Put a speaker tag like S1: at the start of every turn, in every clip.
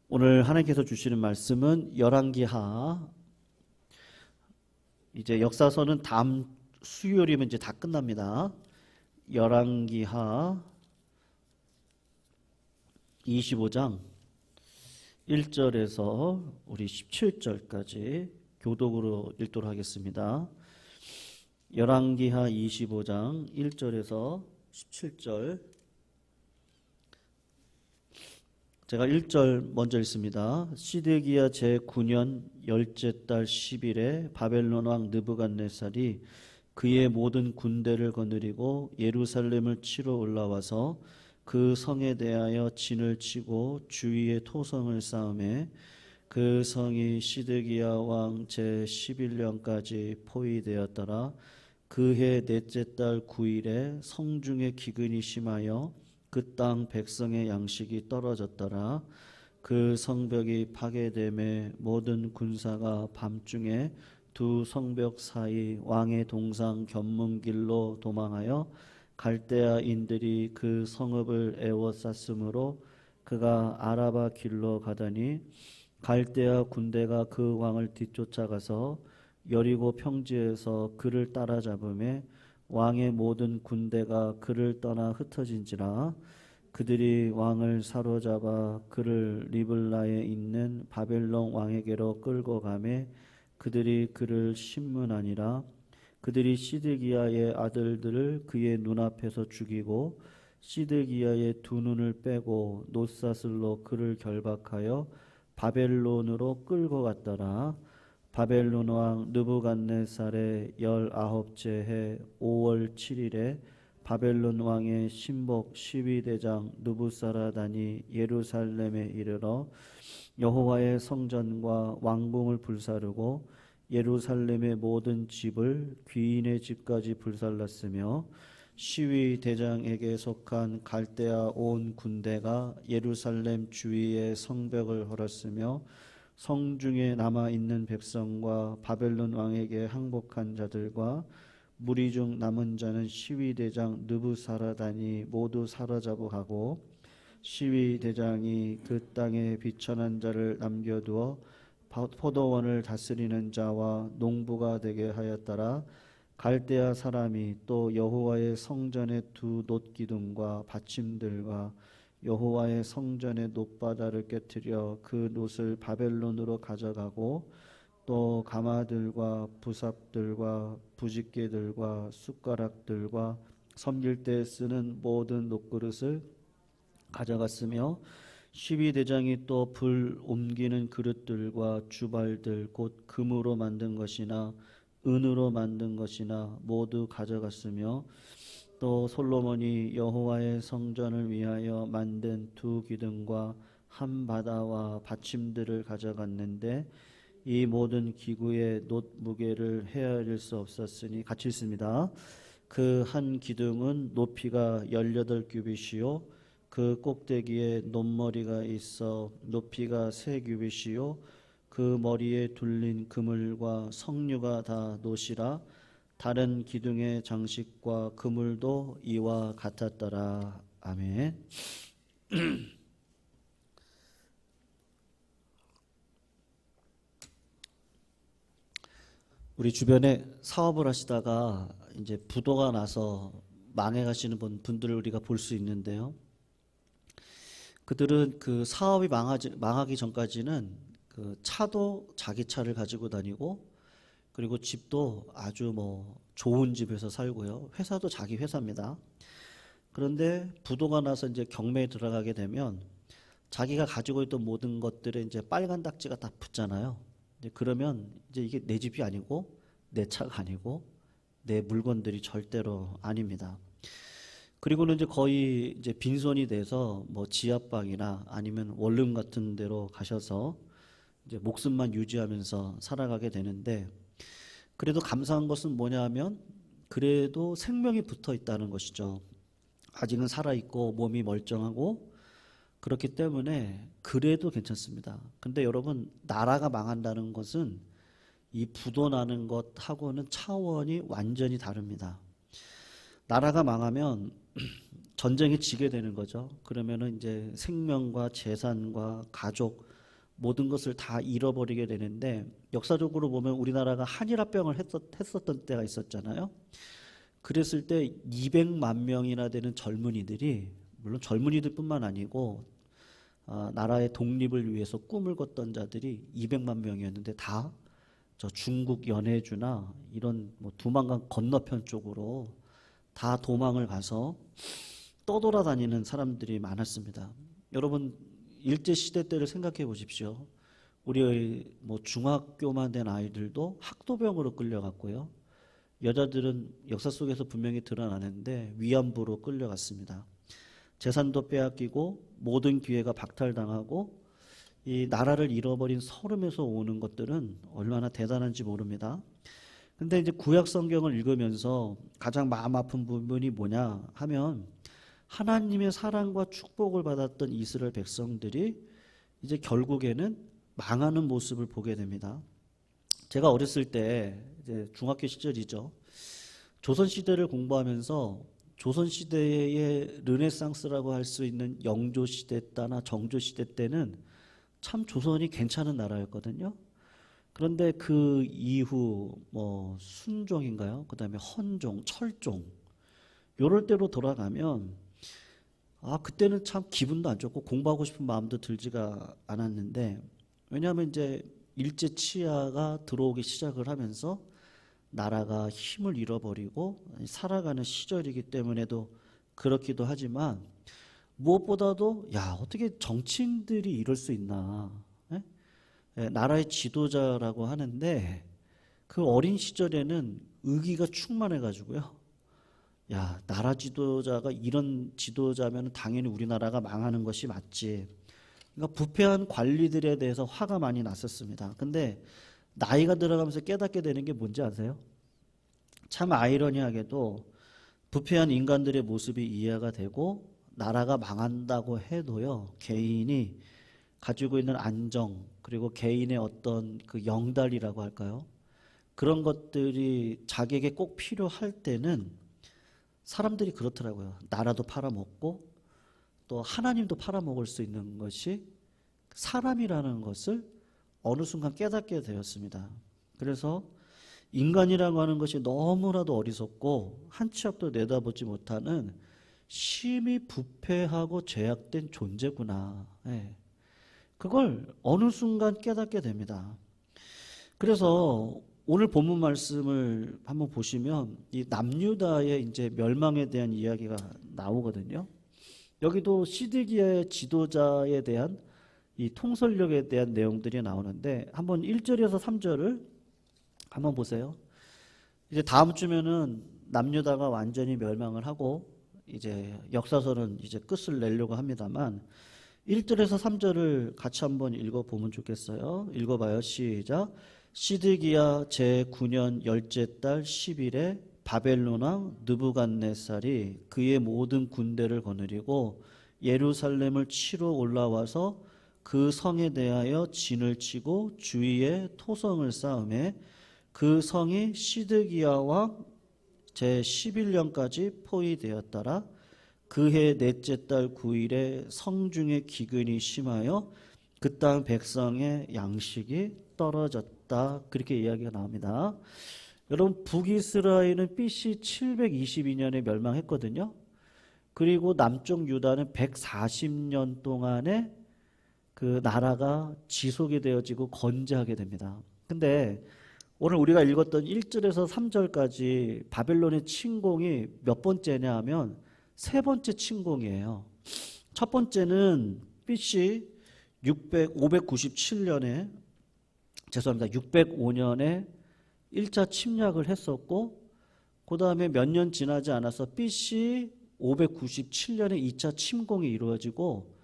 S1: 오늘 하나님께서 주시는 말씀은 열왕기하. 이제 역사서는 다음 수요일이면 이제 다 끝납니다. 열왕기하 25장 1절에서 우리 17절까지 교독으로 읽도록 하겠습니다. 열왕기하 25장 1절에서 17절. 제가 1절 먼저 읽습니다. 시드기야 제9년 열째 달 10일에 바벨론 왕 느부갓네살이 그의 모든 군대를 거느리고 예루살렘을 치러 올라와서 그 성에 대하여 진을 치고 주위에 토성을 쌓음에 그 성이 시드기야 왕 제11년까지 포위되었더라. 그해 넷째 달 9일에 성중에 기근이 심하여 그 땅 백성의 양식이 떨어졌더라. 그 성벽이 파괴됨에 모든 군사가 밤중에 두 성벽 사이 왕의 동상 견문길로 도망하여 갈대아인들이 그 성읍을 에워쌌으므로 그가 아라바 길로 가더니 갈대아 군대가 그 왕을 뒤쫓아가서 여리고 평지에서 그를 따라잡음에 왕의 모든 군대가 그를 떠나 흩어진지라. 그들이 왕을 사로잡아 그를 리블라에 있는 바벨론 왕에게로 끌고 가매 그들이 그를 신문하니라. 그들이 시드기야의 아들들을 그의 눈앞에서 죽이고 시드기야의 두 눈을 빼고 놋사슬로 그를 결박하여 바벨론으로 끌고 갔더라. 바벨론 왕 느부갓네살의 19째 해 5월 7일에 바벨론 왕의 신복 12대장 느부사라단이 예루살렘에 이르러 여호와의 성전과 왕궁을 불사르고 예루살렘의 모든 집을 귀인의 집까지 불살랐으며 시위 대장에게 속한 갈대아 온 군대가 예루살렘 주위의 성벽을 헐었으며 성중에 남아있는 백성과 바벨론 왕에게 항복한 자들과 무리 중 남은 자는 시위대장 느부사라단이 모두 사로잡아 가고 시위대장이 그 땅에 비천한 자를 남겨두어 포도원을 다스리는 자와 농부가 되게 하였더라. 갈대아 사람이 또 여호와의 성전의 두 놋기둥과 받침들과 여호와의 성전의 놋바다를 깨뜨려 그 놋을 바벨론으로 가져가고 또 가마들과 부삽들과 부집개들과 숟가락들과 섬길 때 쓰는 모든 놋그릇을 가져갔으며 시위대장이 또 불 옮기는 그릇들과 주발들 곧 금으로 만든 것이나 은으로 만든 것이나 모두 가져갔으며 또 솔로몬이 여호와의 성전을 위하여 만든 두 기둥과 한 바다와 받침들을 가져갔는데 이 모든 기구의 놋 무게를 헤아릴 수 없었으니 같이 있습니다. 그 한 기둥은 높이가 18규빗이요 그 꼭대기에 놋머리가 있어 높이가 3규빗이요 그 머리에 둘린 그물과 석류가 다 놋이라. 다른 기둥의 장식과 그물도 이와 같았더라. 아멘. 우리 주변에 사업을 하시다가 이제 부도가 나서 망해 가시는 분들을 우리가 볼 수 있는데요. 그들은 그 사업이 망하기 전까지는 그 차도 자기 차를 가지고 다니고 그리고 집도 아주 좋은 집에서 살고요. 회사도 자기 회사입니다. 그런데 부도가 나서 이제 경매에 들어가게 되면 자기가 가지고 있던 모든 것들에 이제 빨간 딱지가 다 붙잖아요. 그러면 이제 이게 내 집이 아니고 내 차가 아니고 내 물건들이 절대로 아닙니다. 그리고는 이제 거의 이제 빈손이 돼서 지하방이나 아니면 원룸 같은 데로 가셔서 이제 목숨만 유지하면서 살아가게 되는데 그래도 감사한 것은 뭐냐 하면 그래도 생명이 붙어 있다는 것이죠. 아직은 살아있고 몸이 멀쩡하고 그렇기 때문에 그래도 괜찮습니다. 근데 여러분 나라가 망한다는 것은 이 부도 나는 것하고는 차원이 완전히 다릅니다. 나라가 망하면 전쟁에 지게 되는 거죠. 그러면은 이제 생명과 재산과 가족 모든 것을 다 잃어버리게 되는데, 역사적으로 보면 우리나라가 한일합병을 했었던 때가 있었잖아요. 그랬을 때 200만 명이나 되는 젊은이들이, 물론 젊은이들뿐만 아니고 나라의 독립을 위해서 꿈을 꿨던 자들이 200만 명이었는데 다 저 중국 연해주나 이런 뭐 두만강 건너편 쪽으로 다 도망을 가서 떠돌아다니는 사람들이 많았습니다. 여러분, 일제시대 때를 생각해 보십시오. 우리의 뭐 중학교만 된 아이들도 학도병으로 끌려갔고요. 여자들은 역사 속에서 분명히 드러나는데 위안부로 끌려갔습니다. 재산도 빼앗기고 모든 기회가 박탈당하고 이 나라를 잃어버린 서름에서 오는 것들은 얼마나 대단한지 모릅니다. 근데 이제 구약 성경을 읽으면서 가장 마음 아픈 부분이 뭐냐 하면, 하나님의 사랑과 축복을 받았던 이스라엘 백성들이 이제 결국에는 망하는 모습을 보게 됩니다. 제가 어렸을 때 이제 중학교 시절이죠. 조선 시대를 공부하면서 조선 시대의 르네상스라고 할 수 있는 영조 시대 때나 정조 시대 때는 참 조선이 괜찮은 나라였거든요. 그런데 그 이후 뭐 순종인가요? 그다음에 헌종, 철종 요럴 때로 돌아가면 그때는 참 기분도 안 좋고 공부하고 싶은 마음도 들지가 않았는데, 왜냐하면 이제 일제 치하가 들어오기 시작을 하면서 나라가 힘을 잃어버리고 살아가는 시절이기 때문에도 그렇기도 하지만, 무엇보다도 어떻게 정치인들이 이럴 수 있나. 나라의 지도자라고 하는데 그 어린 시절에는 의기가 충만해가지고요. 나라 지도자가 이런 지도자면 당연히 우리나라가 망하는 것이 맞지. 그러니까 부패한 관리들에 대해서 화가 많이 났었습니다. 근데 나이가 들어가면서 깨닫게 되는 게 뭔지 아세요? 참 아이러니하게도 부패한 인간들의 모습이 이해가 되고 나라가 망한다고 해도요, 개인이 가지고 있는 안정, 그리고 개인의 어떤 그 영달이라고 할까요? 그런 것들이 자기에게 꼭 필요할 때는 사람들이 그렇더라고요. 나라도 팔아먹고 또 하나님도 팔아먹을 수 있는 것이 사람이라는 것을 어느 순간 깨닫게 되었습니다. 그래서 인간이라고 하는 것이 너무나도 어리석고 한 치 앞도 내다보지 못하는 심히 부패하고 죄악된 존재구나. 그걸 어느 순간 깨닫게 됩니다. 그래서 오늘 본문 말씀을 한번 보시면 이 남유다의 이제 멸망에 대한 이야기가 나오거든요. 여기도 시드기야의 지도자에 대한 이 통솔력에 대한 내용들이 나오는데, 한번 1절에서 3절을 한번 보세요. 이제 다음 주면은 남유다가 완전히 멸망을 하고 이제 역사서는 이제 끝을 내려고 합니다만, 1절에서 3절을 같이 한번 읽어보면 좋겠어요. 읽어봐요. 시작. 시드기야 제9년 10째 달 10일에 바벨론 왕 느부갓네살이 그의 모든 군대를 거느리고 예루살렘을 치러 올라와서 그 성에 대하여 진을 치고 주위에 토성을 쌓음에, 그 성이 시드기야 왕 제11년까지 포위되었더라. 그해 넷째 달 9일에 성중에 기근이 심하여 그 땅 백성의 양식이 떨어졌다. 그렇게 이야기가 나옵니다. 여러분, 북이스라엘은 BC 722년에 멸망했거든요. 그리고 남쪽 유다는 140년 동안에 그 나라가 지속이 되어지고 건재하게 됩니다. 근데 오늘 우리가 읽었던 1절에서 3절까지 바벨론의 침공이 몇 번째냐 하면 세 번째 침공이에요. 첫 번째는 BC 597년에 605년에 1차 침략을 했었고, 그 다음에 몇 년 지나지 않아서 BC 597년에 2차 침공이 이루어지고,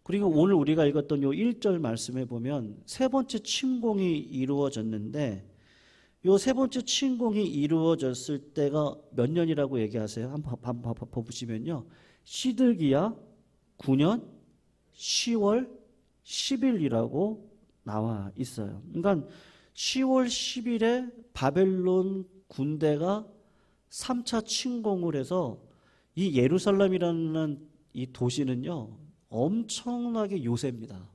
S1: 그리고 오늘 우리가 읽었던 요 1절 말씀에 보면 세 번째 침공이 이루어졌는데, 요 세 번째 침공이 이루어졌을 때가 몇 년이라고 얘기하세요? 한번 보시면요. 시드기야 9년 10월 10일이라고 나와 있어요. 그러니까 10월 10일에 바벨론 군대가 3차 침공을 해서 이 예루살렘이라는 이 도시는요, 엄청나게 요새입니다.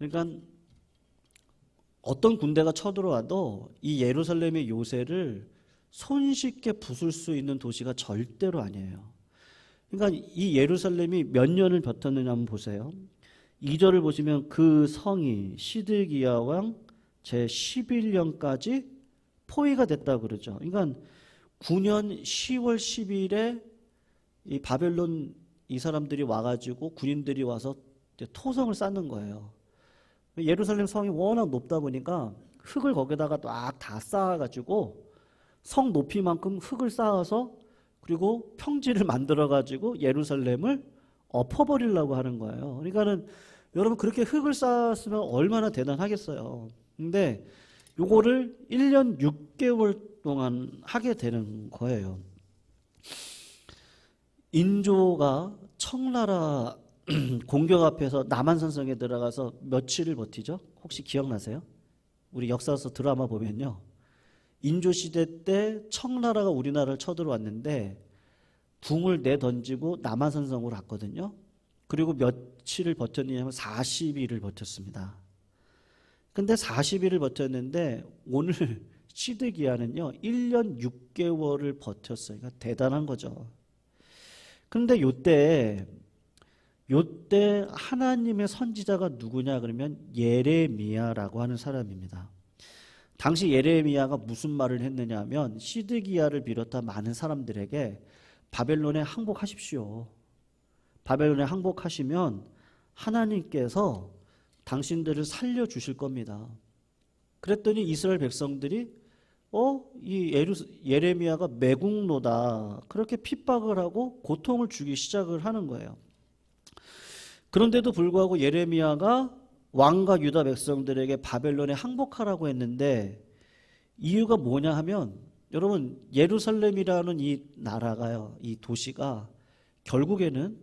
S1: 그러니까 어떤 군대가 쳐들어와도 이 예루살렘의 요새를 손쉽게 부술 수 있는 도시가 절대로 아니에요. 그러니까 이 예루살렘이 몇 년을 버텼느냐 한번 보세요. 2절을 보시면 그 성이 시드기야 왕 제11년까지 포위가 됐다고 그러죠. 그러니까 9년 10월 10일에 이 바벨론 이 사람들이 와가지고 군인들이 와서 토성을 쌓는 거예요. 예루살렘 성이 워낙 높다 보니까 흙을 거기다가 막 다 쌓아가지고 성 높이만큼 흙을 쌓아서 그리고 평지를 만들어가지고 예루살렘을 엎어버리려고 하는 거예요. 그러니까는 여러분 그렇게 흙을 쌓았으면 얼마나 대단하겠어요. 근데 요거를 1년 6개월 동안 하게 되는 거예요. 인조가 청나라 공격 앞에서 남한산성에 들어가서 며칠을 버티죠? 혹시 기억나세요? 우리 역사서 드라마 보면요. 인조시대 때 청나라가 우리나라를 쳐들어왔는데 궁을 내던지고 남한산성으로 갔거든요. 그리고 며칠을 버텼냐면 40일을 버텼습니다. 근데 40일을 버텼는데 오늘 시드기야는요 1년 6개월을 버텼어요. 그러니까 대단한 거죠. 근데 요때 하나님의 선지자가 누구냐 그러면 예레미야라고 하는 사람입니다. 당시 예레미야가 무슨 말을 했느냐 하면 시드기야를 비롯한 많은 사람들에게 바벨론에 항복하십시오. 바벨론에 항복하시면 하나님께서 당신들을 살려주실 겁니다. 그랬더니 이스라엘 백성들이 이 예레미야가 매국노다 그렇게 핍박을 하고 고통을 주기 시작을 하는 거예요. 그런데도 불구하고 예레미야가 왕과 유다 백성들에게 바벨론에 항복하라고 했는데 이유가 뭐냐 하면 여러분 예루살렘이라는 이 나라가요, 이 도시가 결국에는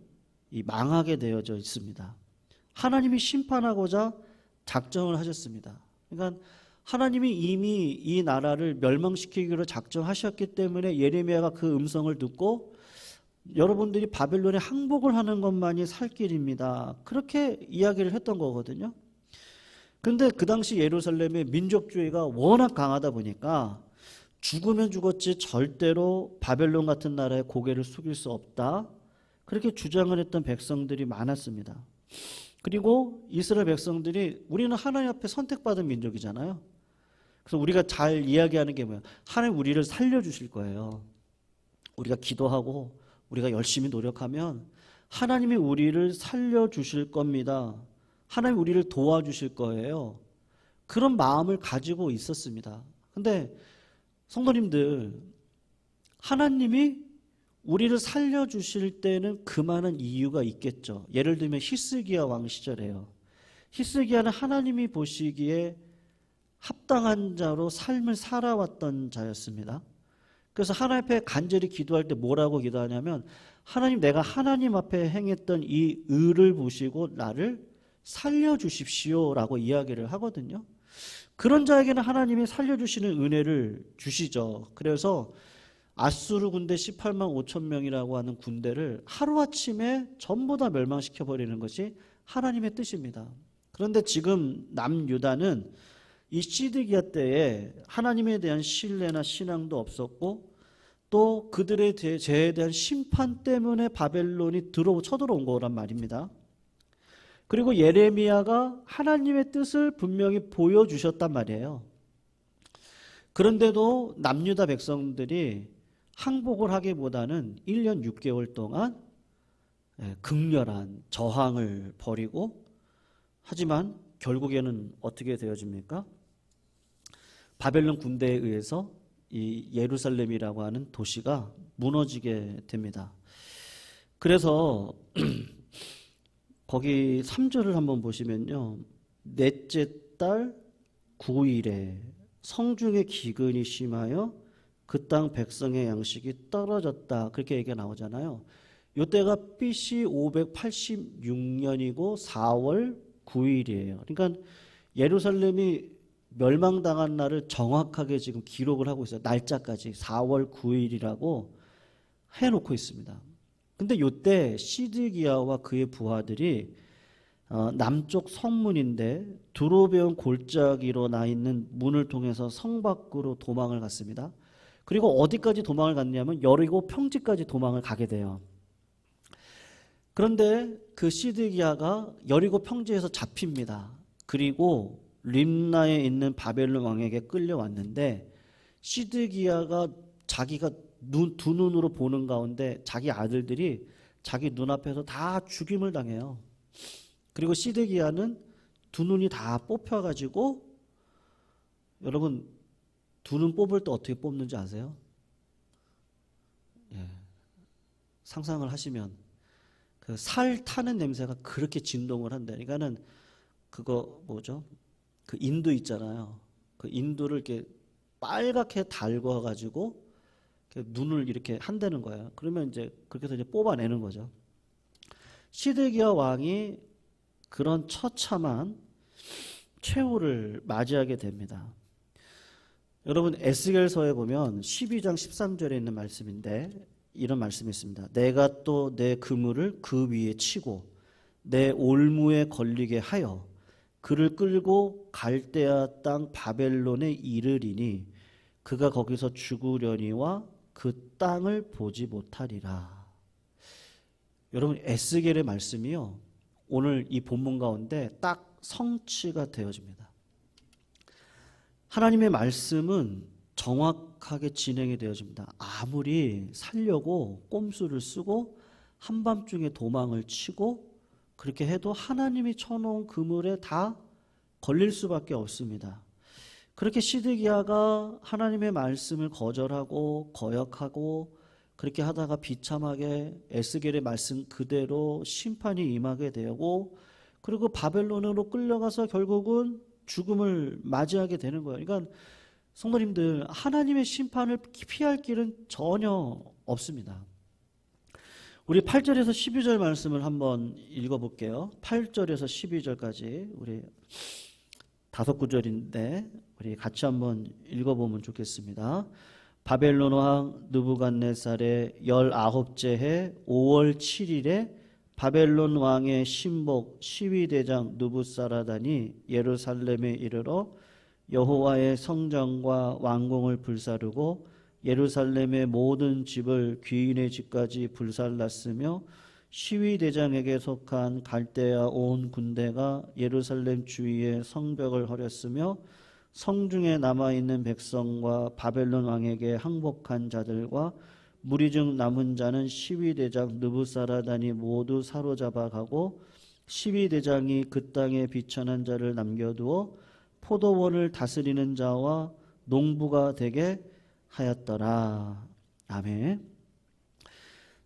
S1: 이 망하게 되어져 있습니다. 하나님이 심판하고자 작정을 하셨습니다. 그러니까 하나님이 이미 이 나라를 멸망시키기로 작정하셨기 때문에 예레미야가 그 음성을 듣고 여러분들이 바벨론에 항복을 하는 것만이 살 길입니다. 그렇게 이야기를 했던 거거든요. 근데 그 당시 예루살렘의 민족주의가 워낙 강하다 보니까 죽으면 죽었지 절대로 바벨론 같은 나라에 고개를 숙일 수 없다. 그렇게 주장을 했던 백성들이 많았습니다. 그리고 이스라엘 백성들이 우리는 하나님 앞에 선택받은 민족이잖아요. 그래서 우리가 잘 이야기하는 게 뭐예요? 하나님 우리를 살려주실 거예요. 우리가 기도하고 우리가 열심히 노력하면 하나님이 우리를 살려주실 겁니다. 하나님 우리를 도와주실 거예요. 그런 마음을 가지고 있었습니다. 근데 성도님들, 하나님이 우리를 살려주실 때는 그 많은 이유가 있겠죠. 예를 들면 히스기야 왕 시절에요. 히스기야는 하나님이 보시기에 합당한 자로 삶을 살아왔던 자였습니다. 그래서 하나님 앞에 간절히 기도할 때 뭐라고 기도하냐면 하나님, 내가 하나님 앞에 행했던 이 의를 보시고 나를 살려주십시오 라고 이야기를 하거든요. 그런 자에게는 하나님이 살려주시는 은혜를 주시죠. 그래서 아수르 군대 18만 5천 명이라고 하는 군대를 하루아침에 전부 다 멸망시켜버리는 것이 하나님의 뜻입니다. 그런데 지금 남유다는 이 시드기야 때에 하나님에 대한 신뢰나 신앙도 없었고 또 그들의 죄에 대한 심판 때문에 바벨론이 쳐들어온 거란 말입니다. 그리고 예레미야가 하나님의 뜻을 분명히 보여주셨단 말이에요. 그런데도 남유다 백성들이 항복을 하기보다는 1년 6개월 동안 극렬한 저항을 벌이고 하지만 결국에는 어떻게 되어집니까? 바벨론 군대에 의해서 이 예루살렘이라고 하는 도시가 무너지게 됩니다. 그래서 거기 3절을 한번 보시면요. 넷째 달 9일에 성중의 기근이 심하여 그 땅 백성의 양식이 떨어졌다. 그렇게 얘기가 나오잖아요. 이때가 BC 586년이고 4월 9일이에요. 그러니까 예루살렘이 멸망당한 날을 정확하게 지금 기록을 하고 있어요. 날짜까지 4월 9일이라고 해놓고 있습니다. 근데 이때 시드기야와 그의 부하들이 남쪽 성문인데 두로배운 골짜기로 나 있는 문을 통해서 성 밖으로 도망을 갔습니다. 그리고 어디까지 도망을 갔냐면 여리고 평지까지 도망을 가게 돼요. 그런데 그 시드기야가 여리고 평지에서 잡힙니다. 그리고 림나에 있는 바벨론 왕에게 끌려왔는데 시드기야가 자기가 두 눈으로 보는 가운데 자기 아들들이 자기 눈앞에서 다 죽임을 당해요. 그리고 시드기야는 두 눈이 다 뽑혀가지고, 여러분 두 눈 뽑을 때 어떻게 뽑는지 아세요? 예, 상상을 하시면 그 살 타는 냄새가 그렇게 진동을 한다. 그러니까는 그거 뭐죠? 그 인두 있잖아요. 그 인두를 이렇게 빨갛게 달궈가지고 눈을 이렇게 한다는 거예요. 그러면 이제 그렇게 해서 이제 뽑아내는 거죠. 시드기야 왕이 그런 처참한 최후를 맞이하게 됩니다. 여러분 에스겔서에 보면 12장 13절에 있는 말씀인데 이런 말씀이 있습니다. 내가 또 내 그물을 그 위에 치고 내 올무에 걸리게 하여 그를 끌고 갈대아 땅 바벨론에 이르리니 그가 거기서 죽으려니와 그 땅을 보지 못하리라. 여러분 에스겔의 말씀이요, 오늘 이 본문 가운데 딱 성취가 되어집니다. 하나님의 말씀은 정확하게 진행이 되어집니다. 아무리 살려고 꼼수를 쓰고 한밤중에 도망을 치고 그렇게 해도 하나님이 쳐놓은 그물에 다 걸릴 수밖에 없습니다. 그렇게 시드기야가 하나님의 말씀을 거절하고 거역하고 그렇게 하다가 비참하게 에스겔의 말씀 그대로 심판이 임하게 되고, 그리고 바벨론으로 끌려가서 결국은 죽음을 맞이하게 되는 거예요. 그러니까 성도님들, 하나님의 심판을 피할 길은 전혀 없습니다. 우리 8절에서 12절 말씀을 한번 읽어볼게요. 8절에서 12절까지 우리 5구절인데 우리 같이 한번 읽어보면 좋겠습니다. 바벨론 왕 느부갓네살의 19째 해 5월 7일에 바벨론 왕의 신복 시위대장 느부사라단이 예루살렘에 이르러 여호와의 성전과 왕궁을 불사르고 예루살렘의 모든 집을 귀인의 집까지 불살랐으며 시위대장에게 속한 갈대아 온 군대가 예루살렘 주위의 성벽을 허렸으며 성중에 남아있는 백성과 바벨론 왕에게 항복한 자들과 무리 중 남은 자는 시위대장 느부사라단이 모두 사로잡아 가고 시위대장이 그 땅에 비천한 자를 남겨두어 포도원을 다스리는 자와 농부가 되게 하였더라. 아멘.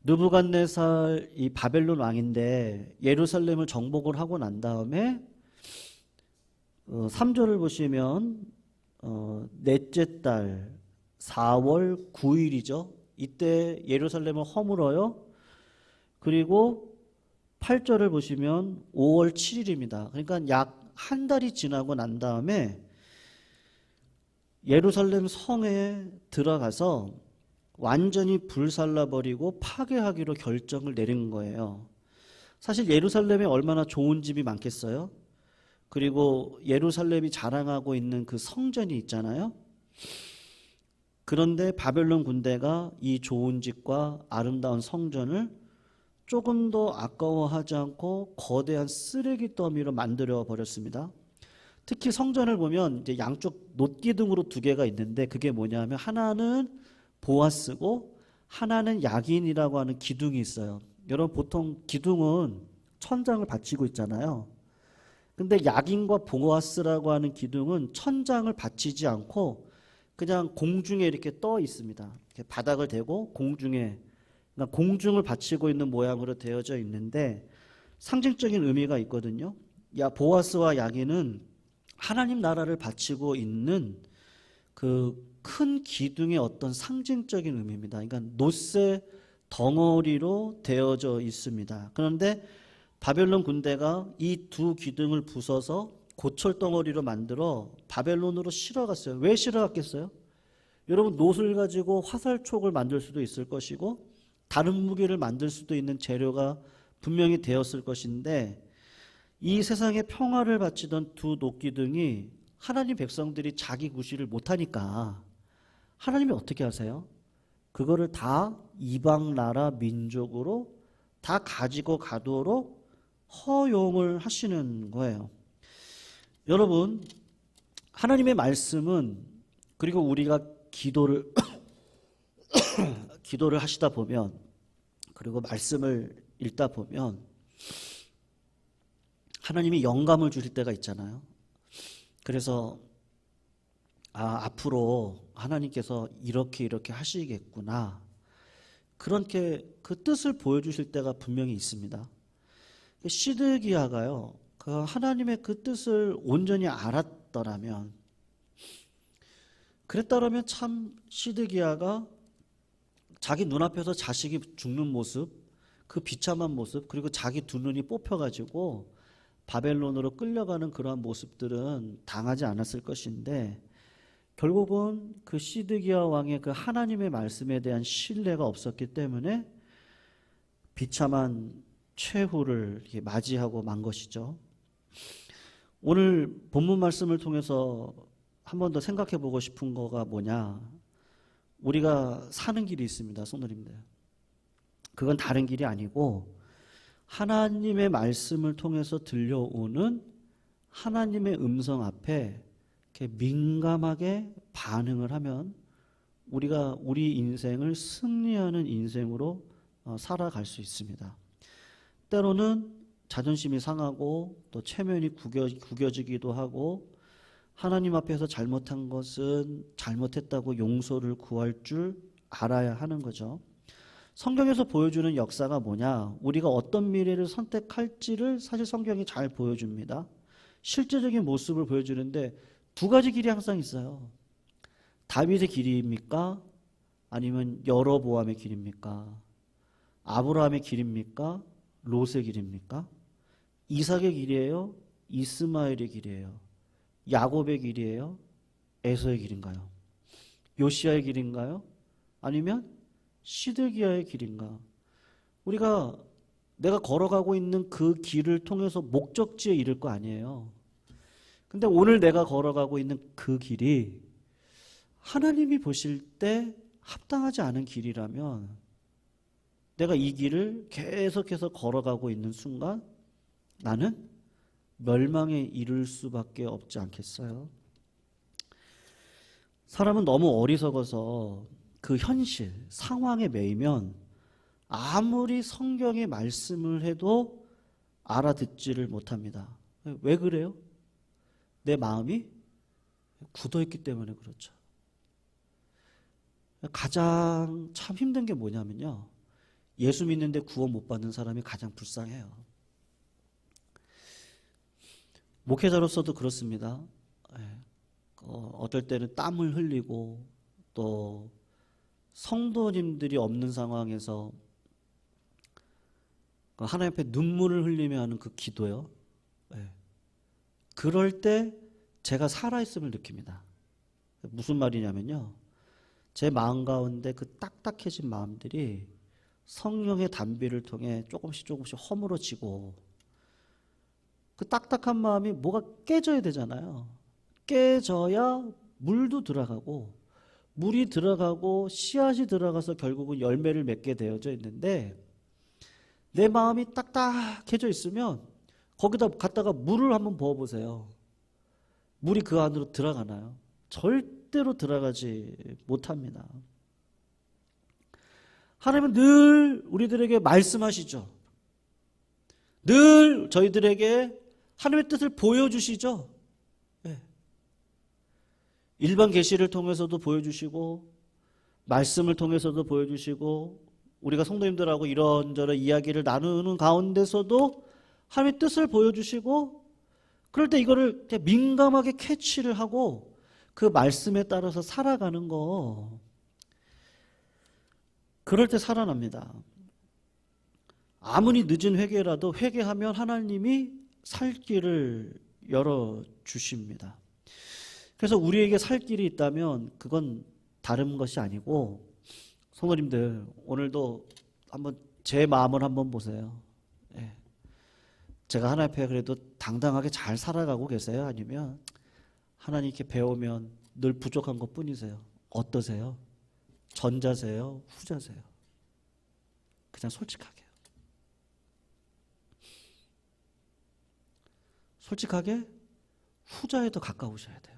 S1: 느부갓네살 이 바벨론 왕인데 예루살렘을 정복을 하고 난 다음에 3절을 보시면 넷째 달 4월 9일이죠. 이때 예루살렘을 허물어요. 그리고 8절을 보시면 5월 7일입니다. 그러니까 약 한 달이 지나고 난 다음에 예루살렘 성에 들어가서 완전히 불살라버리고 파괴하기로 결정을 내린 거예요. 사실 예루살렘에 얼마나 좋은 집이 많겠어요? 그리고 예루살렘이 자랑하고 있는 그 성전이 있잖아요. 그런데 바벨론 군대가 이 좋은 집과 아름다운 성전을 조금 더 아까워하지 않고 거대한 쓰레기 더미로 만들어 버렸습니다. 특히 성전을 보면 이제 양쪽 놋기둥으로 두 개가 있는데 그게 뭐냐면 하나는 보아스고 하나는 야긴이라고 하는 기둥이 있어요. 여러분 보통 기둥은 천장을 받치고 있잖아요. 근데 야긴과 보아스라고 하는 기둥은 천장을 받치지 않고 그냥 공중에 이렇게 떠 있습니다. 이렇게 바닥을 대고 공중에, 그러니까 공중을 받치고 있는 모양으로 되어져 있는데 상징적인 의미가 있거든요. 보아스와 야긴은 하나님 나라를 바치고 있는 그 큰 기둥의 어떤 상징적인 의미입니다. 그러니까 놋의 덩어리로 되어져 있습니다. 그런데 바벨론 군대가 이 두 기둥을 부숴서 고철 덩어리로 만들어 바벨론으로 실어갔어요. 왜 실어갔겠어요? 여러분 놋을 가지고 화살촉을 만들 수도 있을 것이고 다른 무기를 만들 수도 있는 재료가 분명히 되었을 것인데 이 세상에 평화를 바치던 두 녹기둥이 하나님 백성들이 자기 구실을 못하니까 하나님이 어떻게 하세요? 그거를 다 이방 나라 민족으로 다 가지고 가도록 허용을 하시는 거예요. 여러분, 하나님의 말씀은, 그리고 우리가 기도를 기도를 하시다 보면, 그리고 말씀을 읽다 보면 하나님이 영감을 주실 때가 있잖아요. 그래서 앞으로 하나님께서 이렇게 하시겠구나, 그렇게 그 뜻을 보여주실 때가 분명히 있습니다. 시드기야가요, 그 하나님의 그 뜻을 온전히 알았더라면, 그랬더라면 참 시드기야가 자기 눈앞에서 자식이 죽는 모습, 그 비참한 모습, 그리고 자기 두 눈이 뽑혀가지고 바벨론으로 끌려가는 그러한 모습들은 당하지 않았을 것인데, 결국은 그 시드기야 왕의 그 하나님의 말씀에 대한 신뢰가 없었기 때문에 비참한 최후를 맞이하고 만 것이죠. 오늘 본문 말씀을 통해서 한 번 더 생각해 보고 싶은 거가 뭐냐, 우리가 사는 길이 있습니다, 성도님들. 그건 다른 길이 아니고 하나님의 말씀을 통해서 들려오는 하나님의 음성 앞에 이렇게 민감하게 반응을 하면 우리가 우리 인생을 승리하는 인생으로 살아갈 수 있습니다. 때로는 자존심이 상하고 또 체면이 구겨지기도 하고, 하나님 앞에서 잘못한 것은 잘못했다고 용서를 구할 줄 알아야 하는 거죠. 성경에서 보여주는 역사가 뭐냐, 우리가 어떤 미래를 선택할지를 사실 성경이 잘 보여줍니다. 실제적인 모습을 보여주는데 두 가지 길이 항상 있어요. 다윗의 길입니까? 아니면 여로보암의 길입니까? 아브라함의 길입니까? 롯의 길입니까? 이삭의 길이에요? 이스마엘의 길이에요? 야곱의 길이에요? 에서의 길인가요? 요시야의 길인가요? 아니면 시드기야의 길인가? 우리가 내가 걸어가고 있는 그 길을 통해서 목적지에 이를 거 아니에요. 근데 오늘 내가 걸어가고 있는 그 길이 하나님이 보실 때 합당하지 않은 길이라면 내가 이 길을 계속해서 걸어가고 있는 순간 나는 멸망에 이를 수밖에 없지 않겠어요? 사람은 너무 어리석어서 그 현실, 상황에 매이면 아무리 성경의 말씀을 해도 알아듣지를 못합니다. 왜 그래요? 내 마음이 굳어있기 때문에 그렇죠. 가장 참 힘든 게 뭐냐면요, 예수 믿는데 구원 못 받는 사람이 가장 불쌍해요. 목회자로서도 그렇습니다. 어떨 때는 땀을 흘리고 또 성도님들이 없는 상황에서 하나님 앞에 눈물을 흘리며 하는 그 기도요. 그럴 때 제가 살아있음을 느낍니다. 무슨 말이냐면요, 제 마음 가운데 그 딱딱해진 마음들이 성령의 단비를 통해 조금씩 허물어지고, 그 딱딱한 마음이 뭐가 깨져야 되잖아요. 깨져야 물도 들어가고, 물이 들어가고 씨앗이 들어가서 결국은 열매를 맺게 되어져 있는데, 내 마음이 딱딱해져 있으면 거기다 갖다가 물을 한번 부어보세요. 물이 그 안으로 들어가나요? 절대로 들어가지 못합니다. 하나님은 늘 우리들에게 말씀하시죠. 늘 저희들에게 하나님의 뜻을 보여주시죠. 일반 계시를 통해서도 보여주시고, 말씀을 통해서도 보여주시고, 우리가 성도님들하고 이런저런 이야기를 나누는 가운데서도 하나님의 뜻을 보여주시고, 그럴 때 이거를 민감하게 캐치를 하고 그 말씀에 따라서 살아가는 거, 그럴 때 살아납니다. 아무리 늦은 회개라도 회개하면 하나님이 살 길을 열어주십니다. 그래서 우리에게 살 길이 있다면 그건 다른 것이 아니고, 성도님들 오늘도 한번 제 마음을 한번 보세요. 제가 하나님 앞에 그래도 당당하게 잘 살아가고 계세요? 아니면 하나님께 배우면 늘 부족한 것 뿐이세요? 어떠세요? 전자세요? 후자세요? 그냥 솔직하게요. 솔직하게 후자에 더 가까우셔야 돼요.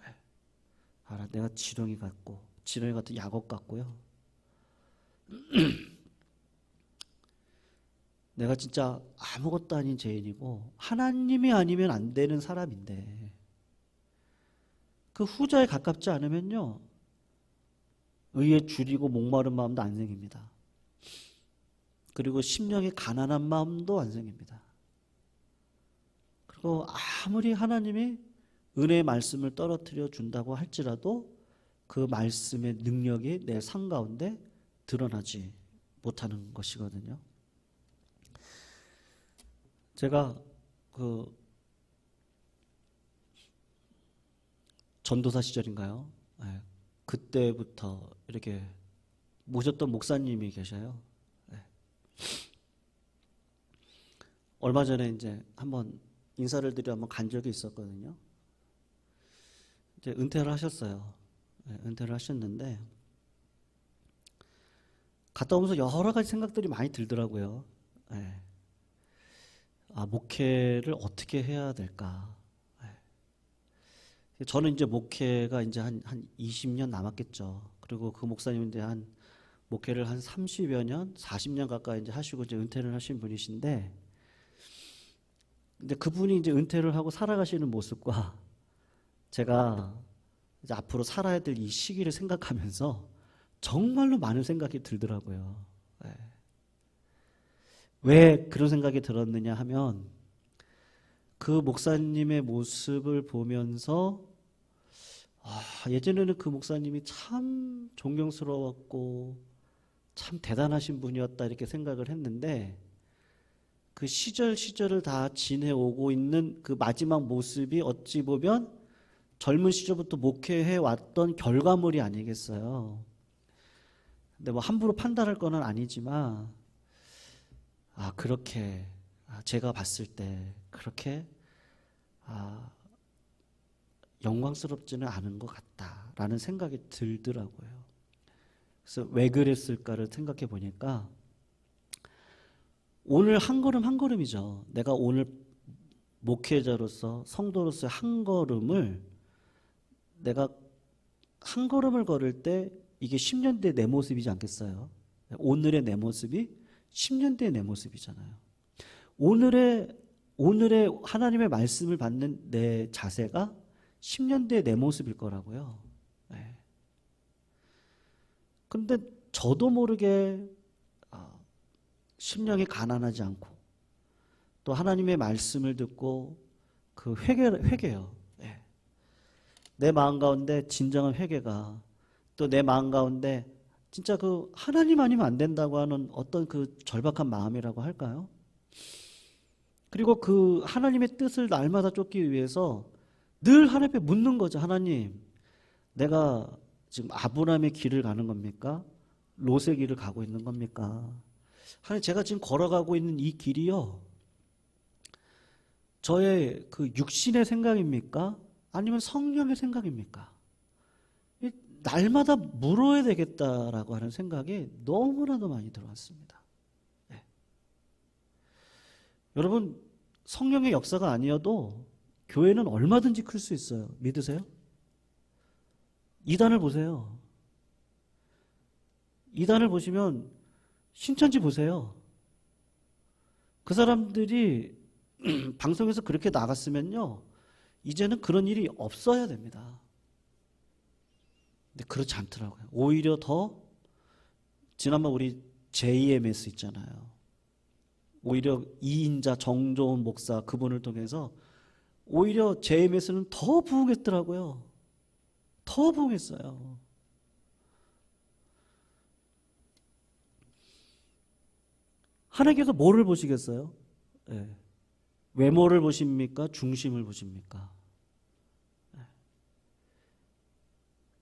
S1: 네. 내가 지렁이 같고 지렁이 같은 약옥 같고요. 내가 진짜 아무것도 아닌 죄인이고 하나님이 아니면 안 되는 사람인데 그 후자에 가깝지 않으면요, 의에 줄이고 목마른 마음도 안 생깁니다. 그리고 심령이 가난한 마음도 안 생깁니다. 그리고 아무리 하나님이 은혜의 말씀을 떨어뜨려 준다고 할지라도 그 말씀의 능력이 내 삶 가운데 드러나지 못하는 것이거든요. 제가 그 전도사 시절인가요? 네, 그때부터 이렇게 모셨던 목사님이 계셔요. 네. 얼마 전에 이제 한번 인사를 드려 한번 간 적이 있었거든요. 이제 은퇴를 하셨어요. 네, 은퇴를 하셨는데 갔다 오면서 여러 가지 생각들이 많이 들더라고요. 네. 목회를 어떻게 해야 될까? 네. 저는 이제 목회가 이제 한 20년 남았겠죠. 그리고 그 목사님은 이제 목회를 한 30여 년, 40년 가까이 이제 하시고 이제 은퇴를 하신 분이신데, 근데 그분이 이제 은퇴를 하고 살아가시는 모습과 제가 이제 앞으로 살아야 될 이 시기를 생각하면서 정말로 많은 생각이 들더라고요. 네. 왜 그런 생각이 들었느냐 하면 그 목사님의 모습을 보면서 예전에는 그 목사님이 참 존경스러웠고 참 대단하신 분이었다 이렇게 생각을 했는데 그 시절을 다 지내오고 있는 그 마지막 모습이 어찌 보면 젊은 시절부터 목회해 왔던 결과물이 아니겠어요. 근데 뭐 함부로 판단할 건 아니지만 그렇게 제가 봤을 때 그렇게 영광스럽지는 않은 것 같다라는 생각이 들더라고요. 그래서 왜 그랬을까를 생각해 보니까 오늘 한 걸음 한 걸음이죠. 내가 오늘 목회자로서 성도로서의 한 걸음을 내가 한 걸음을 걸을 때 이게 10년 뒤의 내 모습이지 않겠어요? 오늘의 내 모습이 10년 뒤의 내 모습이잖아요. 오늘의 하나님의 말씀을 받는 내 자세가 10년 뒤의 내 모습일 거라고요. 네. 근데 저도 모르게 심령이 가난하지 않고 또 하나님의 말씀을 듣고 그 회개요. 네. 내 마음 가운데 진정한 회개가 또 내 마음 가운데 진짜 그 하나님 아니면 안 된다고 하는 어떤 그 절박한 마음이라고 할까요? 그리고 그 하나님의 뜻을 날마다 쫓기 위해서 늘 하나님 앞에 묻는 거죠. 하나님, 내가 지금 아브라함의 길을 가는 겁니까? 롯의 길을 가고 있는 겁니까? 하나님, 제가 지금 걸어가고 있는 이 길이요, 저의 그 육신의 생각입니까? 아니면 성령의 생각입니까? 날마다 물어야 되겠다라고 하는 생각이 너무나도 많이 들어왔습니다. 네. 여러분, 성령의 역사가 아니어도 교회는 얼마든지 클 수 있어요. 믿으세요? 이단을 보세요. 이단을 보시면 신천지 보세요. 그 사람들이 방송에서 그렇게 나갔으면요, 이제는 그런 일이 없어야 됩니다. 근데 그렇지 않더라고요. 오히려 더 지난번 우리 JMS 있잖아요. 오히려 이인자 정조은 목사 그분을 통해서 오히려 JMS는 더 부흥했더라고요. 더 부흥했어요. 하나님께서 뭐를 보시겠어요? 네. 외모를 보십니까? 중심을 보십니까? 네.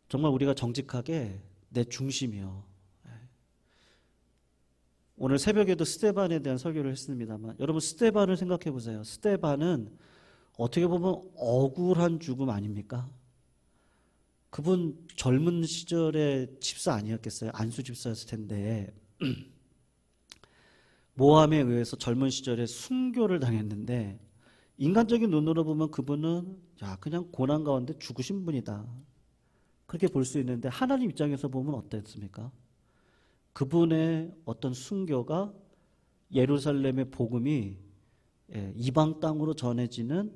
S1: 정말 우리가 정직하게 내 중심이요. 네. 오늘 새벽에도 스데반에 대한 설교를 했습니다만 여러분 스데반을 생각해 보세요. 스데반은 어떻게 보면 억울한 죽음 아닙니까? 그분 젊은 시절에 집사 아니었겠어요? 안수 집사였을 텐데 모함에 의해서 젊은 시절에 순교를 당했는데 인간적인 눈으로 보면 그분은 그냥 고난 가운데 죽으신 분이다. 그렇게 볼 수 있는데 하나님 입장에서 보면 어땠습니까? 그분의 어떤 순교가 예루살렘의 복음이 이방 땅으로 전해지는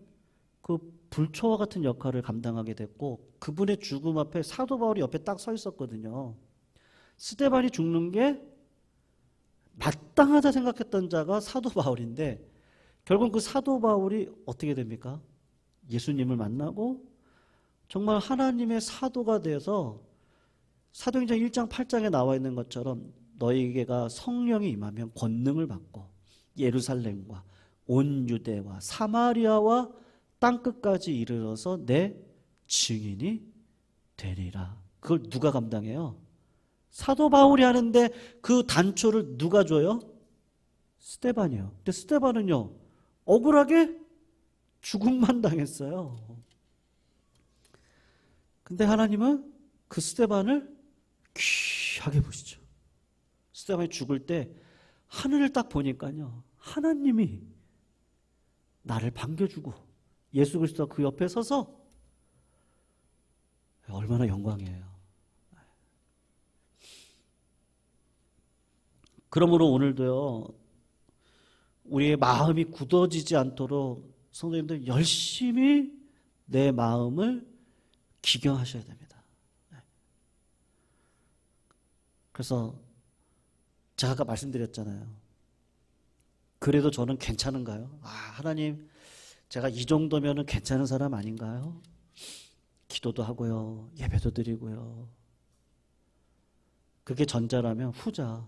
S1: 그 불초와 같은 역할을 감당하게 됐고 그분의 죽음 앞에 사도 바울이 옆에 딱 서 있었거든요. 스데반이 죽는 게 마땅하다 생각했던 자가 사도 바울인데 결국 그 사도 바울이 어떻게 됩니까? 예수님을 만나고 정말 하나님의 사도가 돼서 사도행전 1장 8장에 나와 있는 것처럼 너희에게가 성령이 임하면 권능을 받고 예루살렘과 온 유대와 사마리아와 땅끝까지 이르러서 내 증인이 되리라. 그걸 누가 감당해요? 사도 바울이 하는데 그 단초를 누가 줘요? 스데반이요. 근데 스데반은요 억울하게 죽음만 당했어요. 근데 하나님은 그 스데반을 귀하게 보시죠. 스데반이 죽을 때 하늘을 딱 보니까요 하나님이 나를 반겨주고 예수 그리스도가 그 옆에 서서 얼마나 영광이에요. 그러므로 오늘도요 우리의 마음이 굳어지지 않도록 성도님들 열심히 내 마음을 기경하셔야 됩니다. 그래서 제가 아까 말씀드렸잖아요. 그래도 저는 괜찮은가요? 하나님 제가 이 정도면 괜찮은 사람 아닌가요? 기도도 하고요. 예배도 드리고요. 그게 전자라면 후자.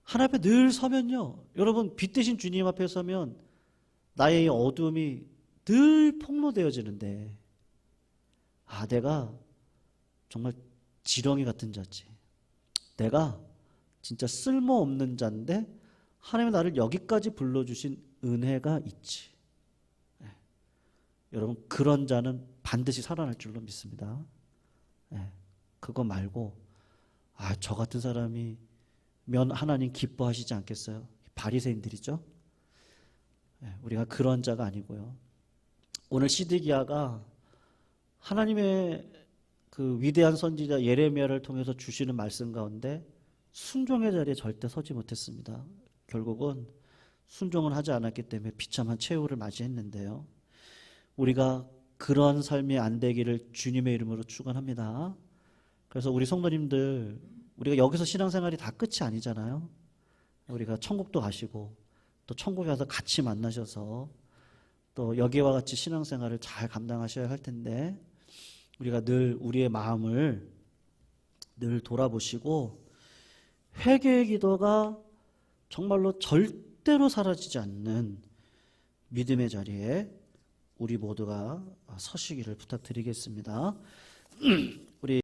S1: 하나님 앞에 늘 서면요. 여러분 빛 대신 주님 앞에 서면 나의 어둠이 늘 폭로되어지는데 내가 정말 지렁이 같은 자지. 내가 진짜 쓸모없는 자인데 하나님이 나를 여기까지 불러주신 은혜가 있지. 여러분 그런 자는 반드시 살아날 줄로 믿습니다. 그거 말고 저 같은 사람이 면 하나님 기뻐하시지 않겠어요? 바리새인들이죠. 우리가 그런 자가 아니고요. 오늘 시드기야가 하나님의 그 위대한 선지자 예레미야를 통해서 주시는 말씀 가운데 순종의 자리에 절대 서지 못했습니다. 결국은 순종을 하지 않았기 때문에 비참한 최후를 맞이했는데요. 우리가 그런 삶이 안 되기를 주님의 이름으로 축원합니다. 그래서 우리 성도님들 우리가 여기서 신앙생활이 다 끝이 아니잖아요. 우리가 천국도 가시고 또 천국에 가서 같이 만나셔서 또 여기와 같이 신앙생활을 잘 감당하셔야 할 텐데 우리가 늘 우리의 마음을 늘 돌아보시고 회개의 기도가 정말로 절대로 사라지지 않는 믿음의 자리에 우리 모두가 서시기를 부탁드리겠습니다.